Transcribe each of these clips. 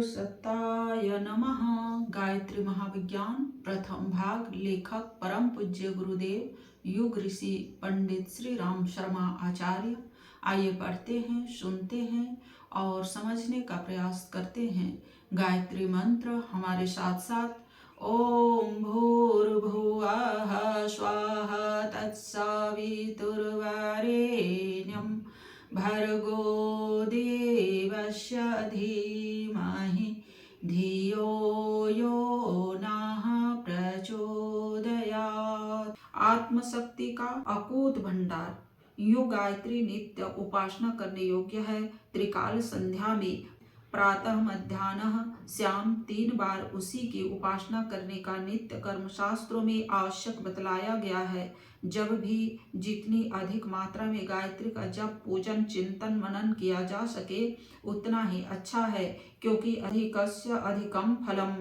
सत्ताय नमः। गायत्री महाविज्ञान प्रथम भाग। लेखक परम पूज्य गुरुदेव युग ऋषि पंडित श्री राम शर्मा आचार्य। आइए पढ़ते हैं, सुनते हैं और समझने का प्रयास करते हैं। गायत्री मंत्र हमारे साथ साथ। ओम भूर्भुवः स्वाहा तत्सवितुर्वरेण्यं भर्गो देवस्य धीमहि धियो यो नः प्रचोदयात्। आत्मशक्ति का अकूत भंडार। यूं गायत्री नित्य उपासना करने योग्य है। त्रिकाल संध्या में प्रातः मध्याह्न श्याम 3 बार उसी की उपासना करने का नित्य कर्म शास्त्रों में आवश्यक बतलाया गया है। जब भी जितनी अधिक मात्रा में गायत्री का जप, पूजन, चिंतन, मनन किया जा सके उतना ही अच्छा है, क्योंकि अधिकस्य अधिकम फलम।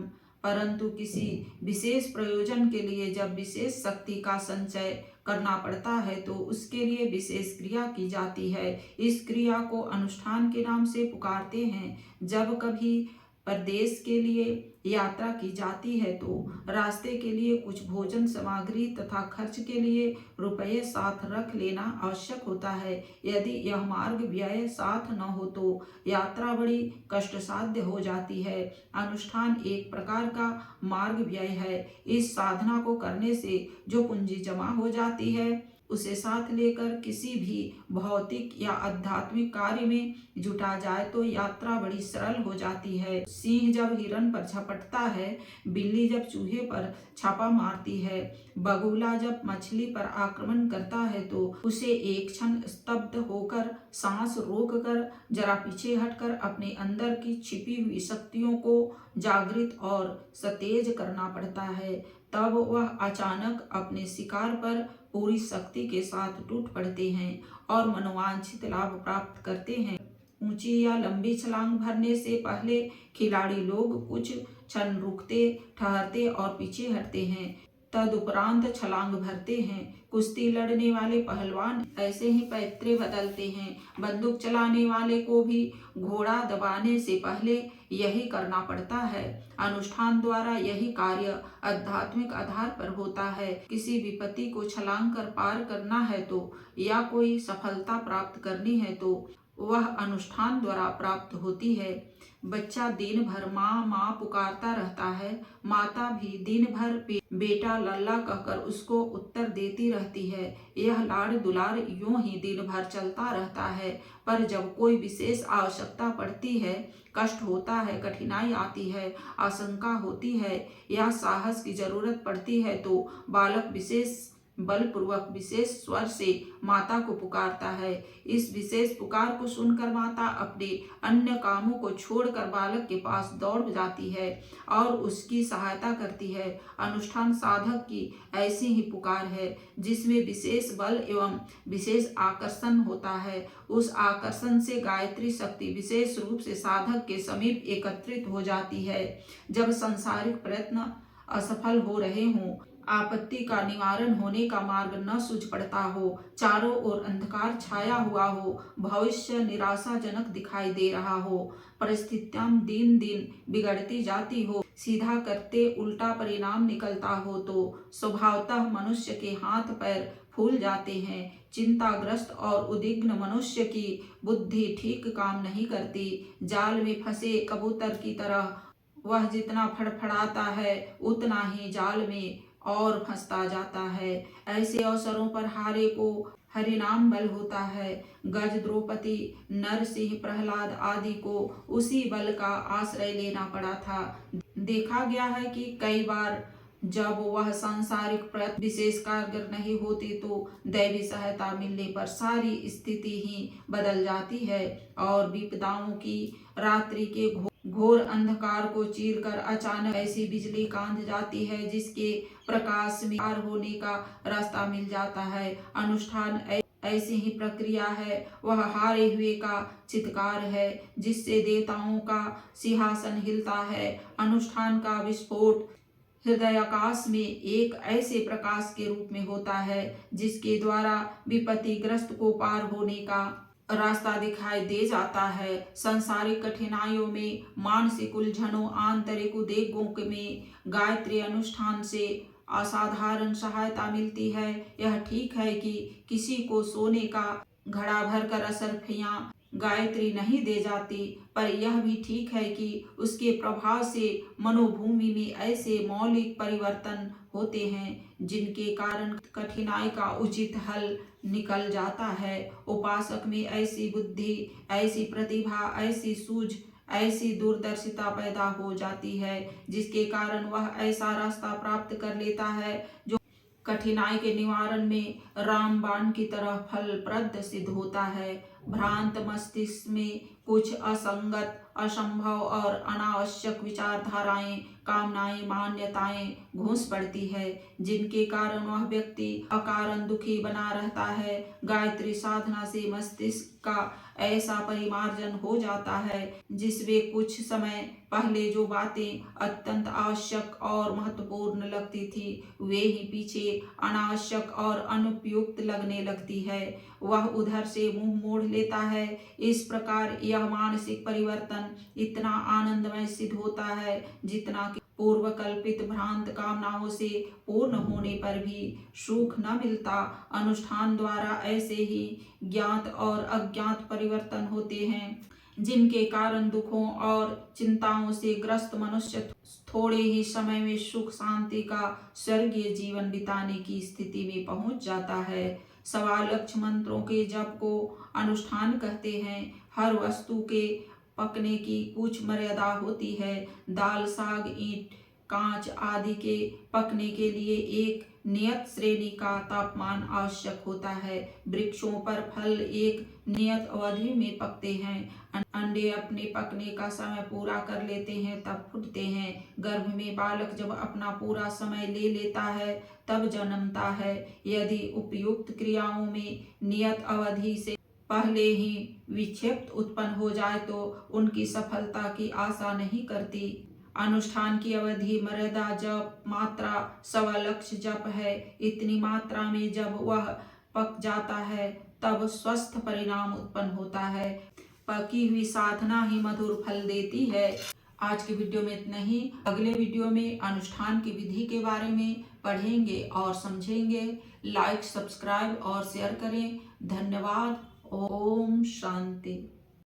परंतु किसी विशेष प्रयोजन के लिए जब विशेष शक्ति का संचय करना पड़ता है तो उसके लिए विशेष क्रिया की जाती है। इस क्रिया को अनुष्ठान के नाम से पुकारते हैं। जब कभी प्रदेश के लिए यात्रा की जाती है तो रास्ते के लिए कुछ भोजन सामग्री तथा खर्च के लिए रुपये साथ रख लेना आवश्यक होता है। यदि यह मार्ग व्यय साथ न हो तो यात्रा बड़ी कष्टसाध्य हो जाती है। अनुष्ठान एक प्रकार का मार्ग व्यय है। इस साधना को करने से जो पूंजी जमा हो जाती है उसे साथ लेकर किसी भी भौतिक या आध्यात्मिक कार्य में जुटा जाए तो यात्रा बड़ी सरल हो जाती है। सिंह जब हिरण पर झपटता है, बिल्ली जब चूहे पर छापा मारती है, बगुला जब मछली पर आक्रमण करता है तो उसे एक क्षण स्तब्ध होकर, सांस रोककर, जरा पीछे हटकर अपने अंदर की छिपी हुई शक्तियों को जागृत और सतेज करना पड़ता है। तब वह अचानक अपने शिकार पर पूरी शक्ति के साथ टूट पड़ते हैं और मनोवांछित लाभ प्राप्त करते हैं। ऊंची या लंबी छलांग भरने से पहले खिलाड़ी लोग कुछ क्षण रुकते, ठहरते और पीछे हटते हैं, तदुपरांत छलांग भरते हैं। कुश्ती लड़ने वाले पहलवान ऐसे ही पैतरे बदलते हैं। बंदूक चलाने वाले को भी घोड़ा दबाने से पहले यही करना पड़ता है। अनुष्ठान द्वारा यही कार्य आध्यात्मिक आधार पर होता है। किसी विपत्ति को छलांग कर पार करना है तो या कोई सफलता प्राप्त करनी है तो वह अनुष्ठान द्वारा प्राप्त होती है। बच्चा दिन भर माँ माँ पुकारता रहता है। माता भी दिन भर बेटा लल्ला कहकर उसको उत्तर देती रहती है। यह लाड़ दुलार यूं ही दिन भर चलता रहता है। पर जब कोई विशेष आवश्यकता पड़ती है, कष्ट होता है, कठिनाई आती है, आशंका होती है या साहस की जरूरत पड़ती है तो बालक विशेष बलपूर्वक विशेष स्वर से माता को पुकारता है। इस विशेष पुकार को सुनकर माता अपने अन्य कामों को छोड़कर बालक के पास दौड़ जाती है और उसकी सहायता करती है। अनुष्ठान साधक की ऐसी ही पुकार है जिसमें विशेष बल एवं विशेष आकर्षण होता है। उस आकर्षण से गायत्री शक्ति विशेष रूप से साधक के समीप एकत्रित हो जाती है। जब सांसारिक प्रयत्न असफल हो रहे हों, आपत्ति का निवारण होने का मार्ग न सूझ पड़ता हो, चारों ओर अंधकार छाया हुआ हो, भविष्य निराशाजनक दिखाई दे रहा हो, परिस्थितियां दिन दिन बिगड़ती जाती हो, सीधा करते उल्टा परिणाम निकलता हो तो स्वभावतः मनुष्य के हाथ पैर फूल जाते हैं। चिंताग्रस्त और उद्विग्न मनुष्य की बुद्धि ठीक काम नहीं करती। जाल में फंसे कबूतर की तरह वह जितना फड़फड़ाता है उतना ही जाल में और फंसता जाता है। ऐसे अवसरों पर हारे को हरिनाम बल होता है। गज, द्रौपदी, नरसिंह, प्रहलाद आदि को उसी बल का आश्रय लेना पड़ा था। देखा गया है कि कई बार जब वह सांसारिक प्रयत्न विशेष कारगर नहीं होती तो दैवी सहायता मिलने पर सारी स्थिति ही बदल जाती है और विपदाओं की रात्रि के घोर अंधकार को चीरकर अचानक ऐसी बिजली कांध जाती है जिसके प्रकाश में पार होने का रास्ता मिल जाता है। अनुष्ठान ऐसी ही प्रक्रिया है। वह हारे हुए का चित्कार है जिससे देवताओं का सिंहासन हिलता है। अनुष्ठान का विस्फोट हृदयाकाश में एक ऐसे प्रकाश के रूप में होता है जिसके द्वारा विपत्तिग्रस्त को पार होने का रास्ता दिखाई दे जाता है। सांसारिक कठिनाइयों में, मानसिक उलझनों, आंतरिक उद्वेगों में गायत्री अनुष्ठान से असाधारण सहायता मिलती है। यह ठीक है कि किसी को सोने का घड़ा भरकर असरफियां गायत्री नहीं दे जाती, पर यह भी ठीक है कि उसके प्रभाव से मनोभूमि में ऐसे मौलिक परिवर्तन होते हैं जिनके कारण कठिनाई का उचित हल निकल जाता है। उपासक में ऐसी बुद्धि, ऐसी प्रतिभा, ऐसी सूझ, ऐसी दूरदर्शिता पैदा हो जाती है जिसके कारण वह ऐसा रास्ता प्राप्त कर लेता है जो कठिनाई के निवारण में रामबाण की तरह फलप्रद सिद्ध होता है। भ्रांत मस्तिष्क में कुछ असंगत, असंभव और अनावश्यक विचारधाराएं, कामनाएं, मान्यताएं घुस पड़ती है जिनके कारण वह व्यक्ति अकारण दुखी बना रहता है। गायत्री साधना से मस्तिष्क का ऐसा परिमार्जन हो जाता है जिसमें कुछ समय पहले जो बातें अत्यंत आवश्यक और महत्वपूर्ण लगती थी वे ही पीछे अनावश्यक और अनुपयुक्त लगने लगती है। वह उधर से मुंह मोड़ लेता है। इस प्रकार यह मानसिक परिवर्तन इतना आनंदमय सिद्ध होता है जितना कि पूर्व कल्पित भ्रांत कामनाओं से पूर्ण होने पर भी सुख न मिलता। अनुष्ठान द्वारा ऐसे ही ज्ञात और अज्ञात परिवर्तन होते हैं जिनके कारण दुखों और चिंताओं से ग्रस्त मनुष्य थोड़े ही समय में सुख शांति का स्वर्गीय जीवन बिताने की स्थिति में पहुंच जाता है। सवा लक्ष मंत्रों के जप को अनुष्ठान कहते हैं। हर वस्तु के पकने की कुछ मर्यादा होती है। दाल, साग, ईंट, कांच आदि के पकने के लिए एक नियत श्रेणी का तापमान आवश्यक होता है। वृक्षों पर फल एक नियत अवधि में पकते हैं। अंडे अपने पकने का समय पूरा कर लेते हैं तब फूटते हैं। गर्भ में बालक जब अपना पूरा समय ले लेता है तब जन्मता है। यदि उपयुक्त क्रियाओं में नियत अवधि से पहले ही विक्षेप उत्पन्न हो जाए तो उनकी सफलता की आशा नहीं करती। अनुष्ठान की अवधि, मर्यादा, जप मात्रा सवा लक्ष जप है। इतनी मात्रा में जब वह पक जाता है तब स्वस्थ परिणाम उत्पन्न होता है। पकी हुई साधना ही मधुर फल देती है। आज की वीडियो में इतना ही। अगले वीडियो में अनुष्ठान की विधि के बारे में पढ़ेंगे और समझेंगे। लाइक, सब्सक्राइब और शेयर करें। धन्यवाद। ओम शांति।